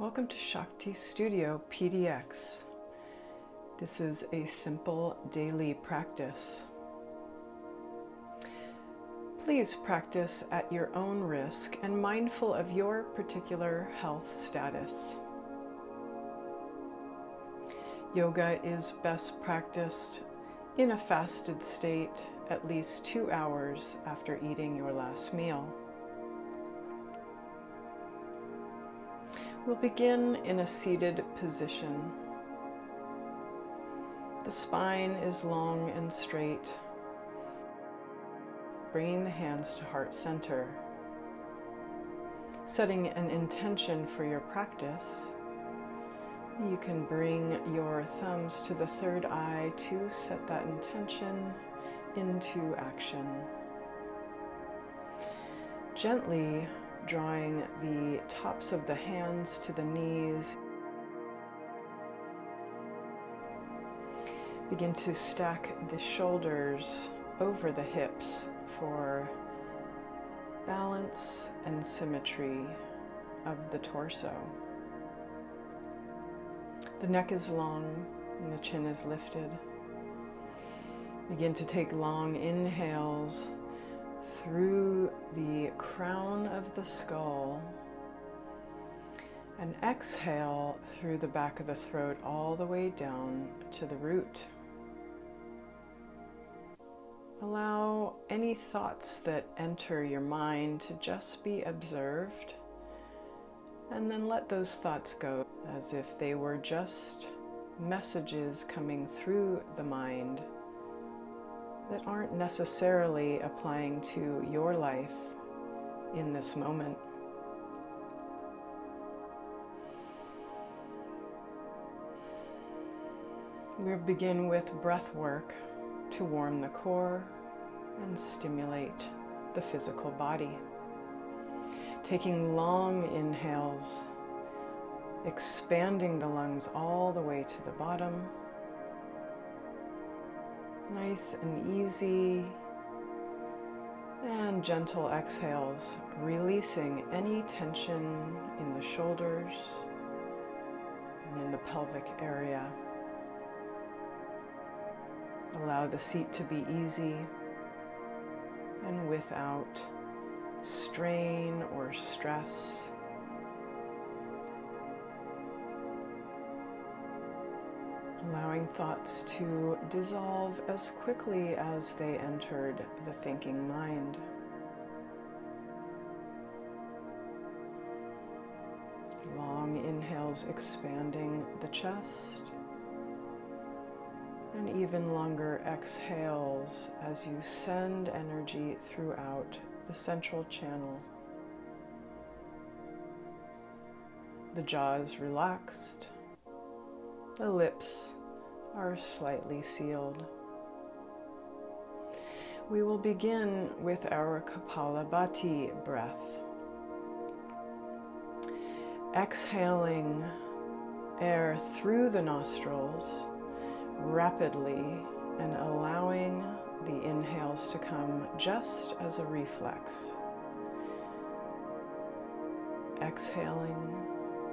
Welcome to Shakti Studio PDX. This is a simple daily practice. Please practice at your own risk and mindful of your particular health status. Yoga is best practiced in a fasted state at least 2 hours after eating your last meal. We'll begin in a seated position. The spine is long and straight, bringing the hands to heart center. Setting an intention for your practice, you can bring your thumbs to the third eye to set that intention into action. Gently drawing the tops of the hands to the knees. Begin to stack the shoulders over the hips for balance and symmetry of the torso. The neck is long and the chin is lifted. Begin to take long inhales through the crown of the skull and exhale through the back of the throat all the way down to the root. Allow any thoughts that enter your mind to just be observed, and then let those thoughts go as if they were just messages coming through the mind that aren't necessarily applying to your life in this moment. We'll begin with breath work to warm the core and stimulate the physical body. Taking long inhales, expanding the lungs all the way to the bottom. Nice and easy, and gentle exhales, releasing any tension in the shoulders and in the pelvic area. Allow the seat to be easy and without strain or stress. Allowing thoughts to dissolve as quickly as they entered the thinking mind. Long inhales expanding the chest, and even longer exhales as you send energy throughout the central channel. The jaw is relaxed. The lips are slightly sealed. We will begin with our Kapalabhati breath. Exhaling air through the nostrils rapidly and allowing the inhales to come just as a reflex. Exhaling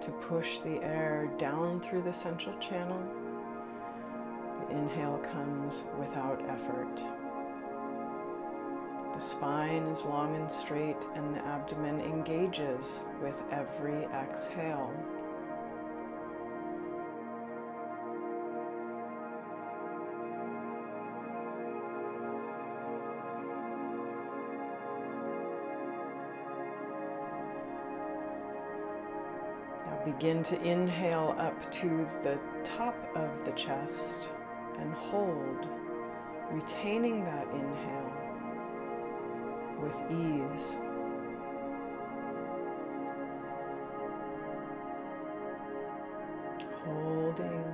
to push the air down through the central channel. The inhale comes without effort. The spine is long and straight and the abdomen engages with every exhale. Begin to inhale up to the top of the chest and hold, retaining that inhale with ease. Holding,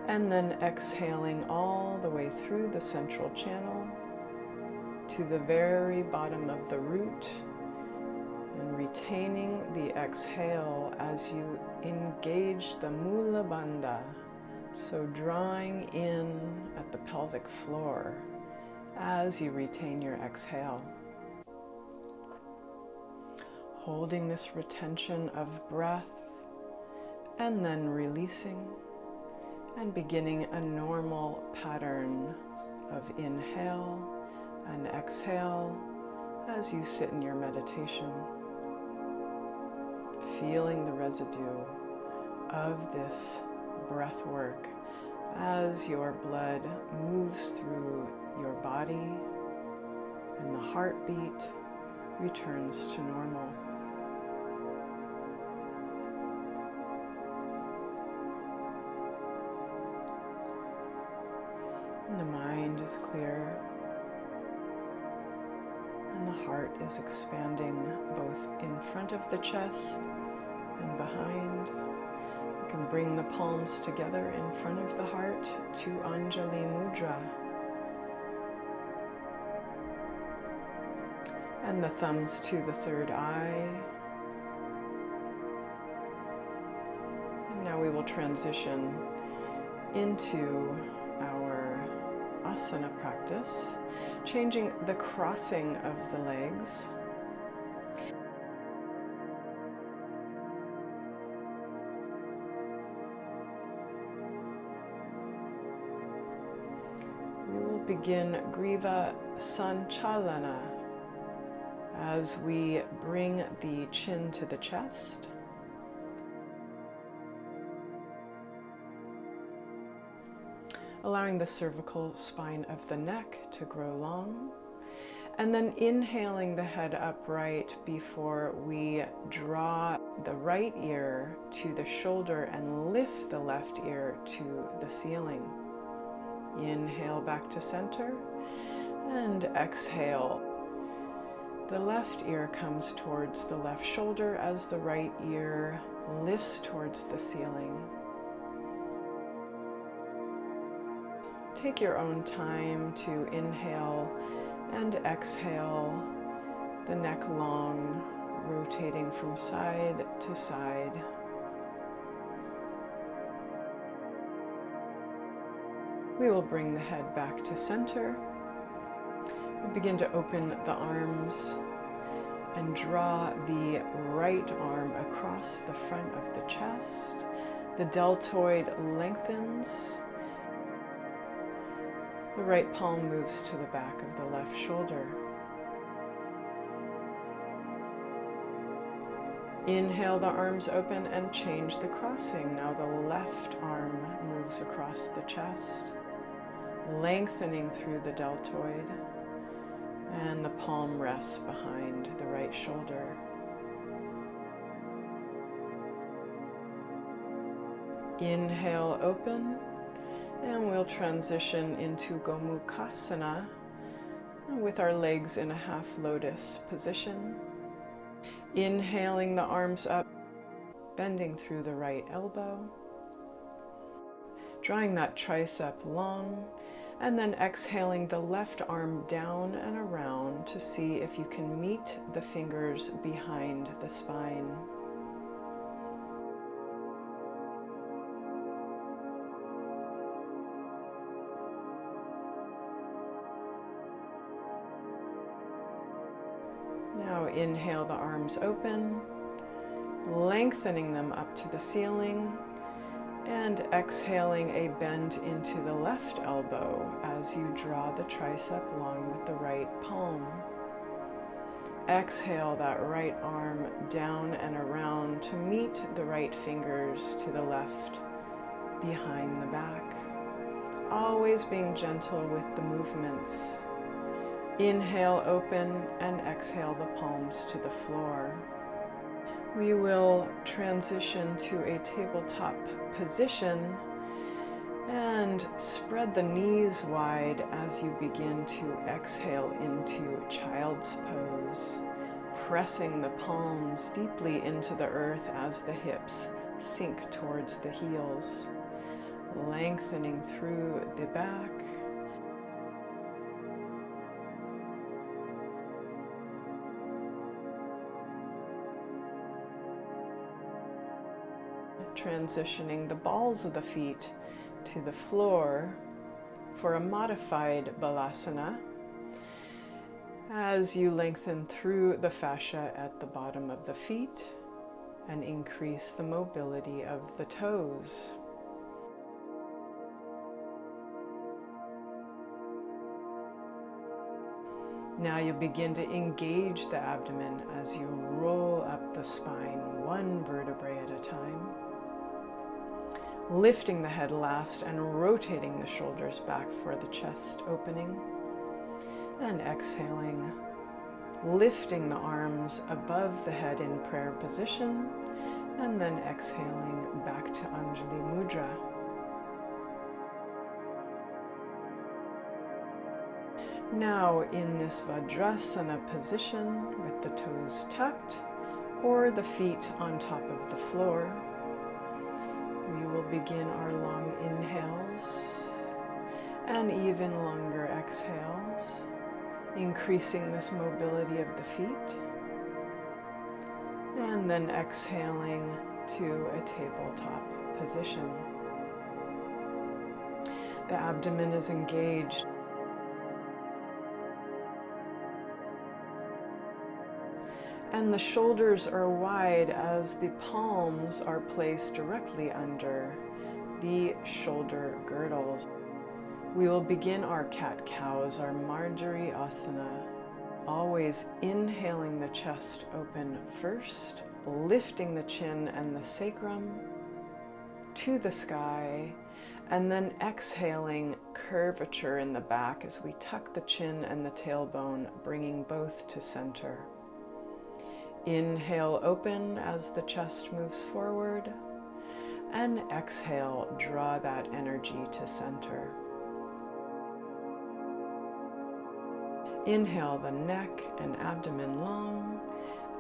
and then exhaling all the way through the central channel to the very bottom of the root, and retaining the exhale as you engage the Mula Bandha, so drawing in at the pelvic floor as you retain your exhale. holding this retention of breath and then releasing and beginning a normal pattern of inhale and exhale as you sit in your meditation, feeling the residue of this breath work as your blood moves through your body and the heartbeat returns to normal. And the mind is clear and the heart is expanding both in front of the chest and behind. You can bring the palms together in front of the heart to Anjali Mudra. And the thumbs to the third eye. And now we will transition into our Asana practice, changing the crossing of the legs. We will begin Griva Sanchalana as we bring the chin to the chest. Allowing the cervical spine of the neck to grow long, and then inhaling the head upright before we draw the right ear to the shoulder and lift the left ear to the ceiling. Inhale back to center and exhale. The left ear comes towards the left shoulder as the right ear lifts towards the ceiling. Take your own time to inhale and exhale, the neck long, rotating from side to side. We will bring the head back to center. We begin to open the arms and draw the right arm across the front of the chest. The deltoid lengthens. The right palm moves to the back of the left shoulder. Inhale, the arms open and change the crossing. Now the left arm moves across the chest, lengthening through the deltoid, and the palm rests behind the right shoulder. Inhale, open. And we'll transition into Gomukhasana with our legs in a half lotus position. Inhaling the arms up, bending through the right elbow. Drawing that tricep long, and then exhaling the left arm down and around to see if you can meet the fingers behind the spine. Now inhale, the arms open, lengthening them up to the ceiling, and exhaling a bend into the left elbow as you draw the tricep long with the right palm. Exhale that right arm down and around to meet the right fingers to the left behind the back. Always being gentle with the movements. Inhale, open, and exhale the palms to the floor. We will transition to a tabletop position and spread the knees wide as you begin to exhale into child's pose, pressing the palms deeply into the earth as the hips sink towards the heels, lengthening through the back. Transitioning the balls of the feet to the floor for a modified balasana as you lengthen through the fascia at the bottom of the feet and increase the mobility of the toes. Now you begin to engage the abdomen as you roll up the spine, one vertebrae at a time, lifting the head last and rotating the shoulders back for the chest opening, and exhaling, lifting the arms above the head in prayer position, and then exhaling back to Anjali Mudra. Now in this Vajrasana position with the toes tucked or the feet on top of the floor, we will begin our long inhales and even longer exhales, increasing this mobility of the feet, and then exhaling to a tabletop position. The abdomen is engaged. And the shoulders are wide as the palms are placed directly under the shoulder girdles. We will begin our cat-cows, our Marjari Asana, always inhaling the chest open first, lifting the chin and the sacrum to the sky, and then exhaling curvature in the back as we tuck the chin and the tailbone, bringing both to center. Inhale, open as the chest moves forward, and exhale, draw that energy to center. Inhale the neck and abdomen long,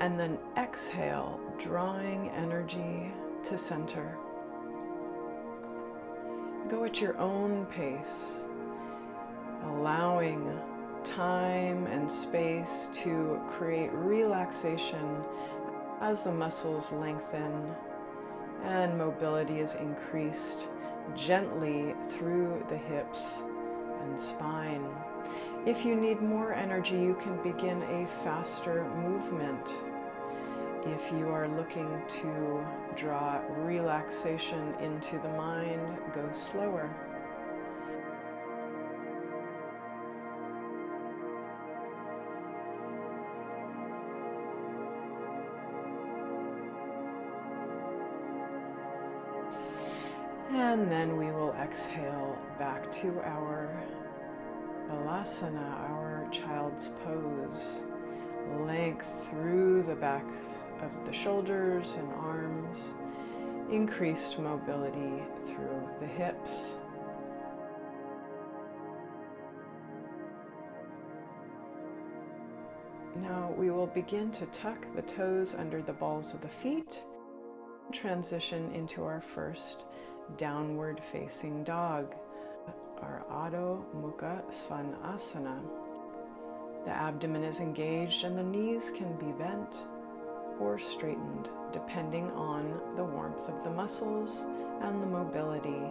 and then exhale, drawing energy to center. Go at your own pace, allowing time and space to create relaxation as the muscles lengthen and mobility is increased gently through the hips and spine. If you need more energy, you can begin a faster movement. If you are looking to draw relaxation into the mind, go slower. And then we will exhale back to our Balasana, our child's pose. Length through the backs of the shoulders and arms, increased mobility through the hips. Now we will begin to tuck the toes under the balls of the feet, transition into our first downward facing dog, our Adho Mukha Svanasana. The abdomen is engaged and the knees can be bent or straightened depending on the warmth of the muscles and the mobility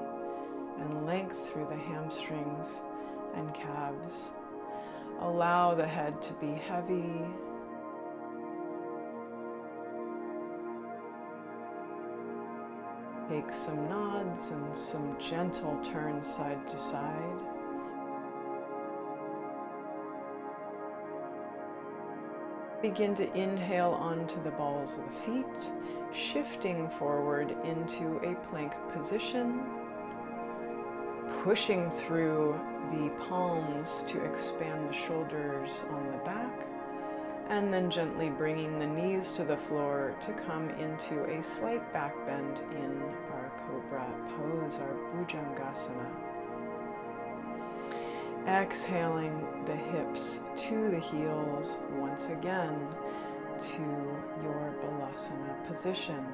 and length through the hamstrings and calves. Allow the head to be heavy. Take some nods and some gentle turns side to side. Begin to inhale onto the balls of the feet, shifting forward into a plank position, pushing through the palms to expand the shoulders on the back, and then gently bringing the knees to the floor to come into a slight back bend in our Cobra pose, our Bhujangasana. Exhaling the hips to the heels once again to your Balasana position,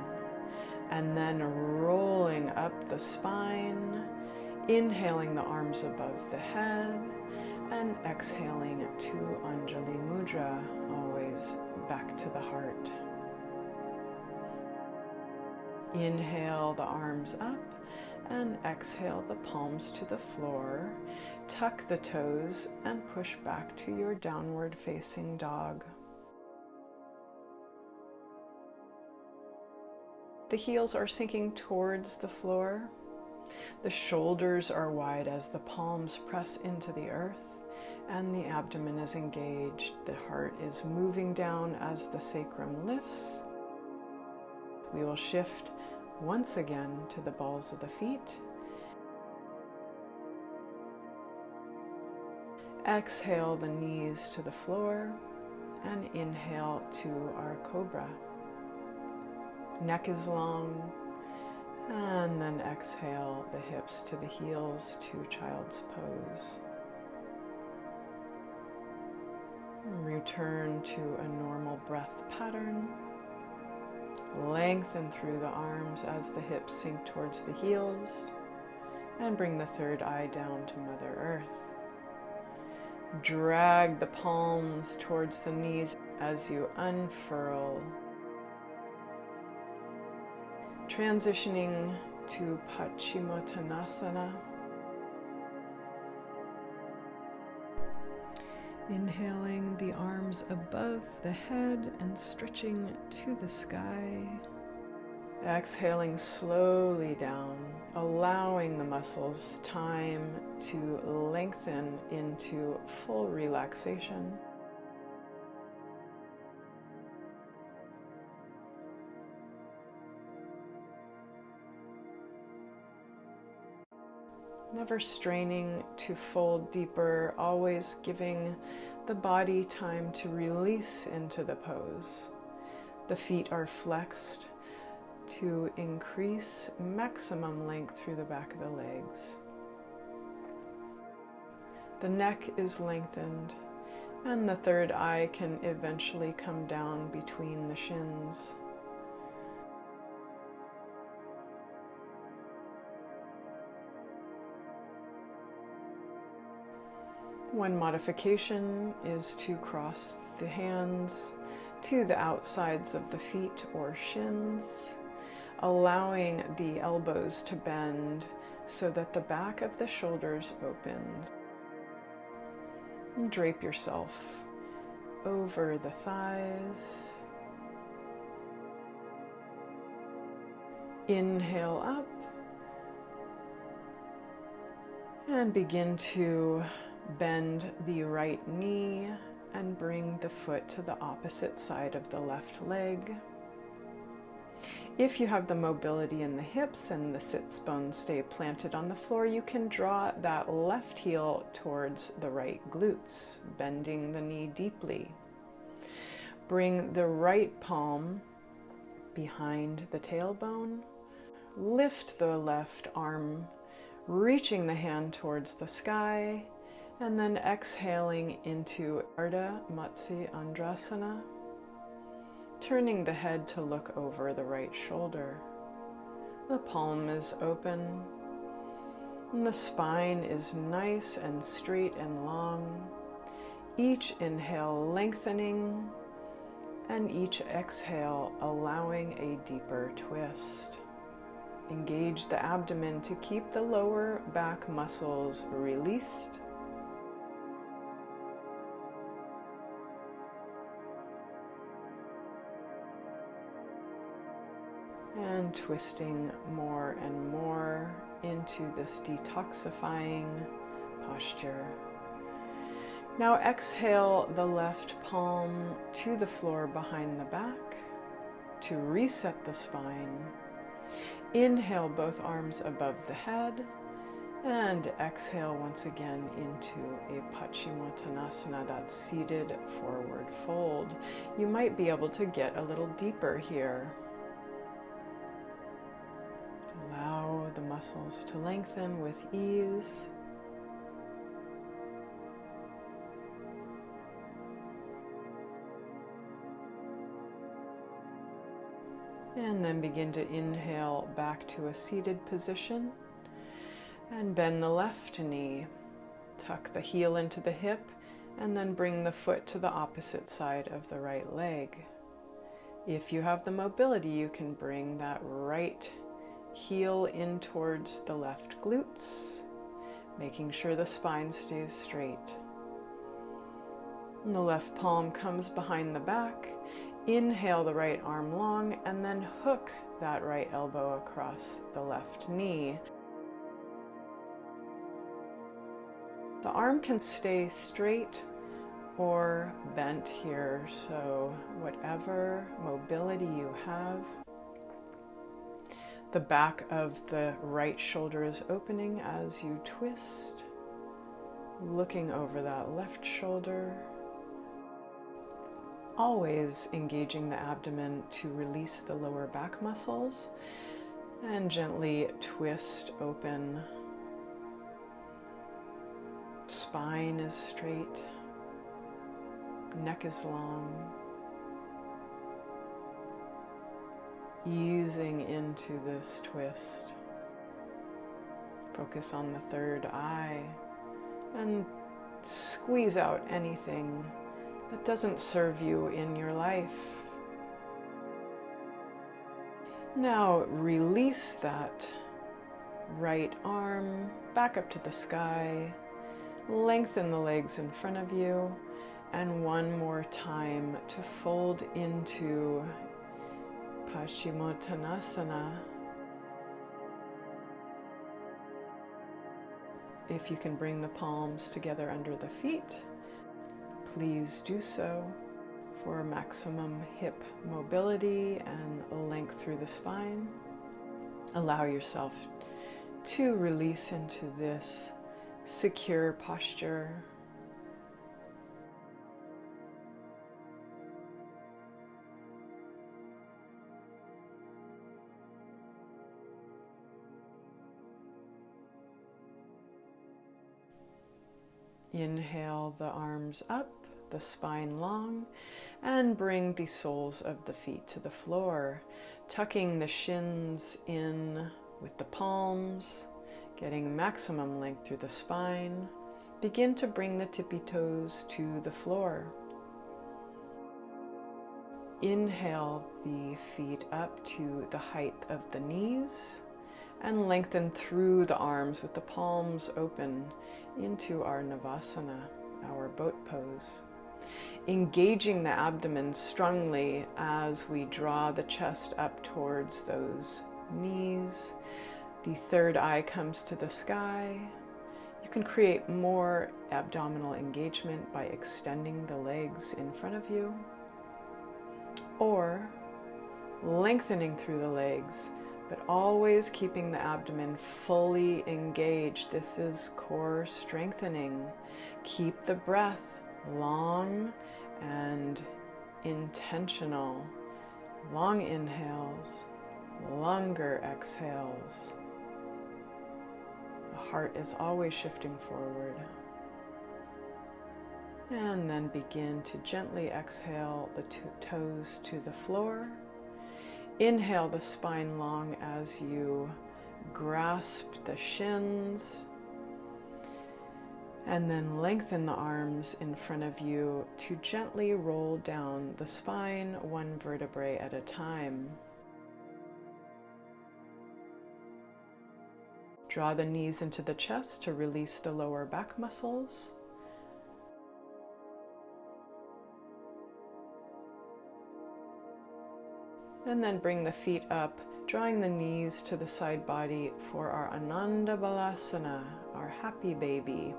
and then rolling up the spine, inhaling the arms above the head, and exhaling to Anjali Mudra, always back to the heart. Inhale the arms up And exhale the palms to the floor. Tuck the toes and push back to your downward facing dog. The heels are sinking towards the floor. The shoulders are wide as the palms press into the earth, and the abdomen is engaged. The heart is moving down as the sacrum lifts. We will shift once again to the balls of the feet. Exhale the knees to the floor and inhale to our cobra. Neck is long, and then exhale the hips to the heels to child's pose. Return to a normal breath pattern. Lengthen through the arms as the hips sink towards the heels, and bring the third eye down to Mother Earth. Drag the palms towards the knees as you unfurl. Transitioning to Paschimottanasana. Inhaling the arms above the head and stretching to the sky. Exhaling slowly down, allowing the muscles time to lengthen into full relaxation. Never straining to fold deeper, always giving the body time to release into the pose. The feet are flexed to increase maximum length through the back of the legs. The neck is lengthened, and the third eye can eventually come down between the shins. One modification is to cross the hands to the outsides of the feet or shins, allowing the elbows to bend so that the back of the shoulders opens. And drape yourself over the thighs. Inhale up and begin to bend the right knee and bring the foot to the opposite side of the left leg. If you have the mobility in the hips and the sits bones stay planted on the floor, you can draw that left heel towards the right glutes, bending the knee deeply. Bring the right palm behind the tailbone. Lift the left arm, reaching the hand towards the sky, and then exhaling into Ardha Matsyendrasana, turning the head to look over the right shoulder. The palm is open, and the spine is nice and straight and long. Each inhale lengthening, and each exhale allowing a deeper twist. Engage the abdomen to keep the lower back muscles released. And twisting more and more into this detoxifying posture. Now exhale the left palm to the floor behind the back to reset the spine. Inhale both arms above the head and exhale once again into a Paschimottanasana, that seated forward fold. You might be able to get a little deeper here. Allow the muscles to lengthen with ease. And then begin to inhale back to a seated position and bend the left knee. Tuck the heel into the hip and then bring the foot to the opposite side of the right leg. If you have the mobility, you can bring that right heel in towards the left glutes, making sure the spine stays straight. And the left palm comes behind the back. Inhale the right arm long and then hook that right elbow across the left knee. The arm can stay straight or bent here, so whatever mobility you have. The back of the right shoulder is opening as you twist, looking over that left shoulder. Always engaging the abdomen to release the lower back muscles and gently twist open. Spine is straight, neck is long. Easing into this twist. Focus on the third eye and squeeze out anything that doesn't serve you in your life. Now release that right arm back up to the sky. Lengthen the legs in front of you, and one more time to fold into Paschimottanasana. If you can bring the palms together under the feet, please do so for maximum hip mobility and length through the spine. Allow yourself to release into this secure posture. Inhale the arms up, the spine long, and bring the soles of the feet to the floor, tucking the shins in with the palms, getting maximum length through the spine. Begin to bring the tippy toes to the floor. Inhale the feet up to the height of the knees and lengthen through the arms with the palms open into our Navasana, our boat pose. Engaging the abdomen strongly as we draw the chest up towards those knees. The third eye comes to the sky. You can create more abdominal engagement by extending the legs in front of you or lengthening through the legs, but always keeping the abdomen fully engaged. This is core strengthening. Keep the breath long and intentional. Long inhales, longer exhales. The heart is always shifting forward. And then begin to gently exhale the toes to the floor. Inhale the spine long as you grasp the shins. And then lengthen the arms in front of you to gently roll down the spine one vertebrae at a time. Draw the knees into the chest to release the lower back muscles. And then bring the feet up, drawing the knees to the side body for our Ananda Balasana, our happy baby.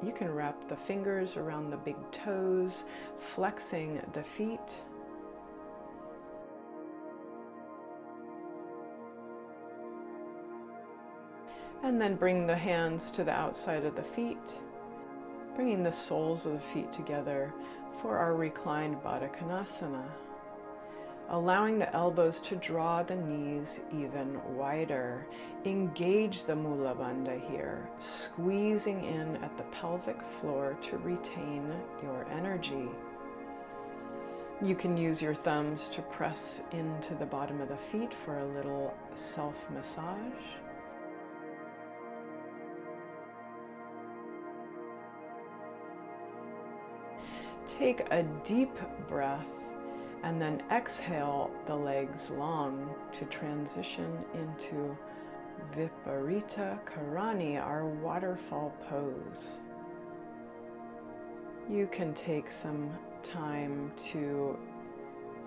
You can wrap the fingers around the big toes, flexing the feet. And then bring the hands to the outside of the feet, bringing the soles of the feet together for our reclined Baddha Konasana. Allowing the elbows to draw the knees even wider. Engage the Mula Bandha here, squeezing in at the pelvic floor to retain your energy. You can use your thumbs to press into the bottom of the feet for a little self-massage. Take a deep breath And then exhale the legs long to transition into Viparita Karani, our waterfall pose. You can take some time to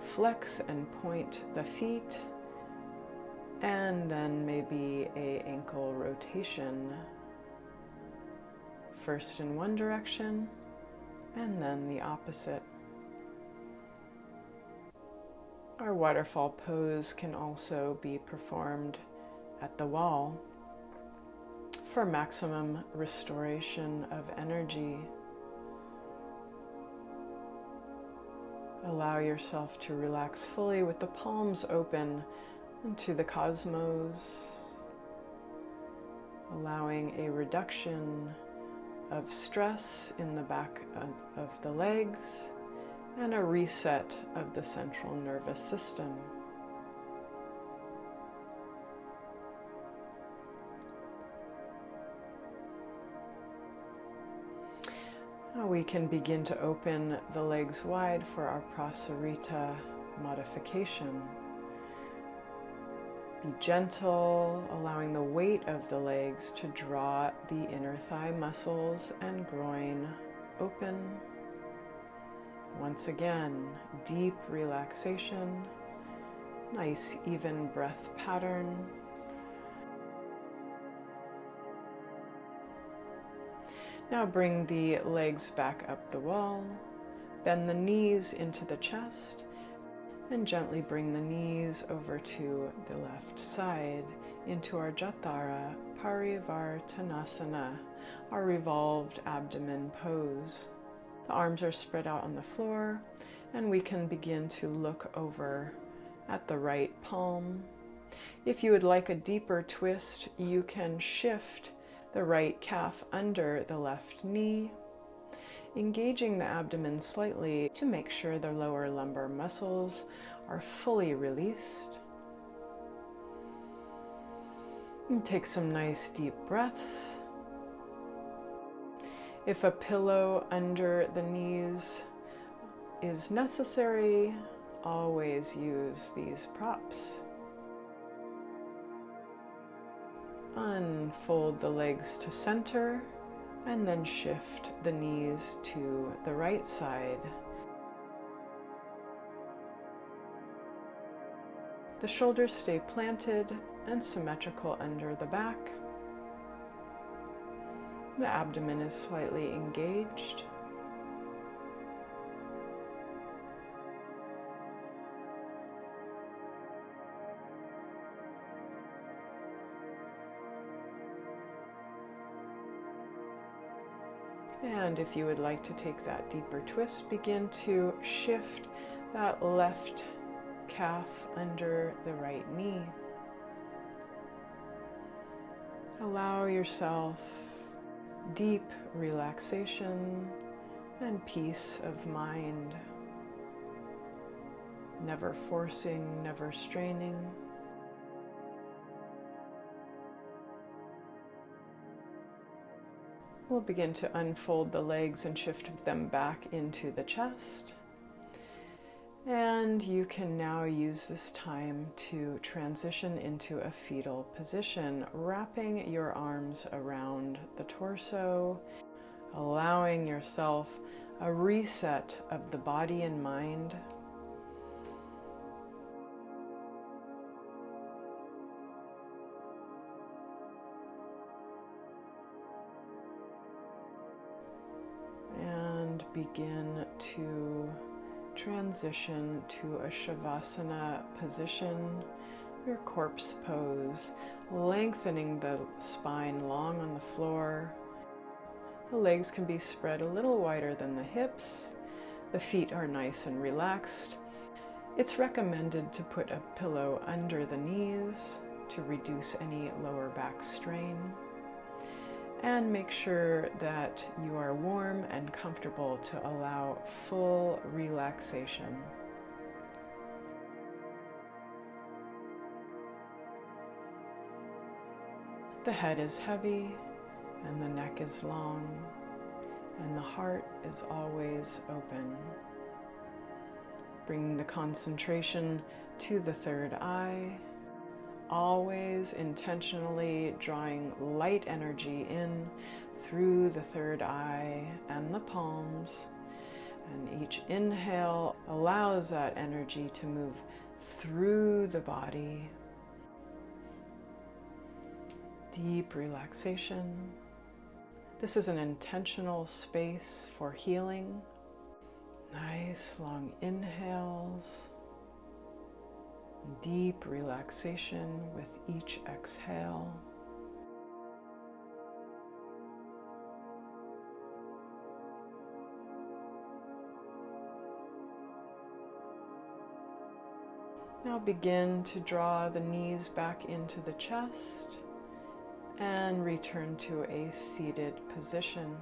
flex and point the feet, and then maybe an ankle rotation. First in one direction, and then the opposite. Our waterfall pose can also be performed at the wall for maximum restoration of energy. Allow yourself to relax fully with the palms open into the cosmos, allowing a reduction of stress in the back of the legs and a reset of the central nervous system. Now we can begin to open the legs wide for our Prasarita modification. Be gentle, allowing the weight of the legs to draw the inner thigh muscles and groin open. Once again, deep relaxation, nice even breath pattern. Now bring the legs back up the wall, bend the knees into the chest, and gently bring the knees over to the left side into our Jatara Parivartanasana, our revolved abdomen pose. The arms are spread out on the floor, and we can begin to look over at the right palm. If you would like a deeper twist, you can shift the right calf under the left knee, engaging the abdomen slightly to make sure the lower lumbar muscles are fully released. And take some nice deep breaths. If a pillow under the knees is necessary, always use these props. Unfold the legs to center and then shift the knees to the right side. The shoulders stay planted and symmetrical under the back. The abdomen is slightly engaged. And if you would like to take that deeper twist, begin to shift that left calf under the right knee. Allow yourself deep relaxation and peace of mind. Never forcing, never straining. We'll begin to unfold the legs and shift them back into the chest. And you can now use this time to transition into a fetal position, wrapping your arms around the torso, allowing yourself a reset of the body and mind. And begin to transition to a Shavasana position, your corpse pose, lengthening the spine long on the floor. The legs can be spread a little wider than the hips. The feet are nice and relaxed. It's recommended to put a pillow under the knees to reduce any lower back strain. And make sure that you are warm and comfortable to allow full relaxation. The head is heavy and the neck is long and the heart is always open. Bring the concentration to the third eye, always intentionally drawing light energy in through the third eye and the palms. And each inhale allows that energy to move through the body. Deep relaxation. This is an intentional space for healing. Nice long inhales. Deep relaxation with each exhale. Now begin to draw the knees back into the chest and return to a seated position.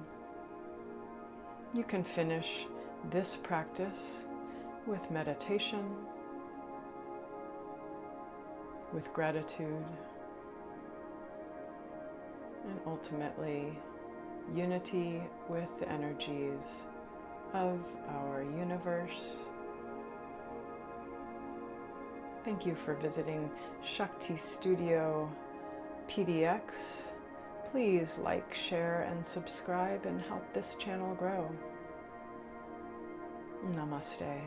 You can finish this practice with meditation, with gratitude, and ultimately unity with the energies of our universe. Thank you for visiting Shakti Studio PDX. Please like, share, and subscribe and help this channel grow. Namaste.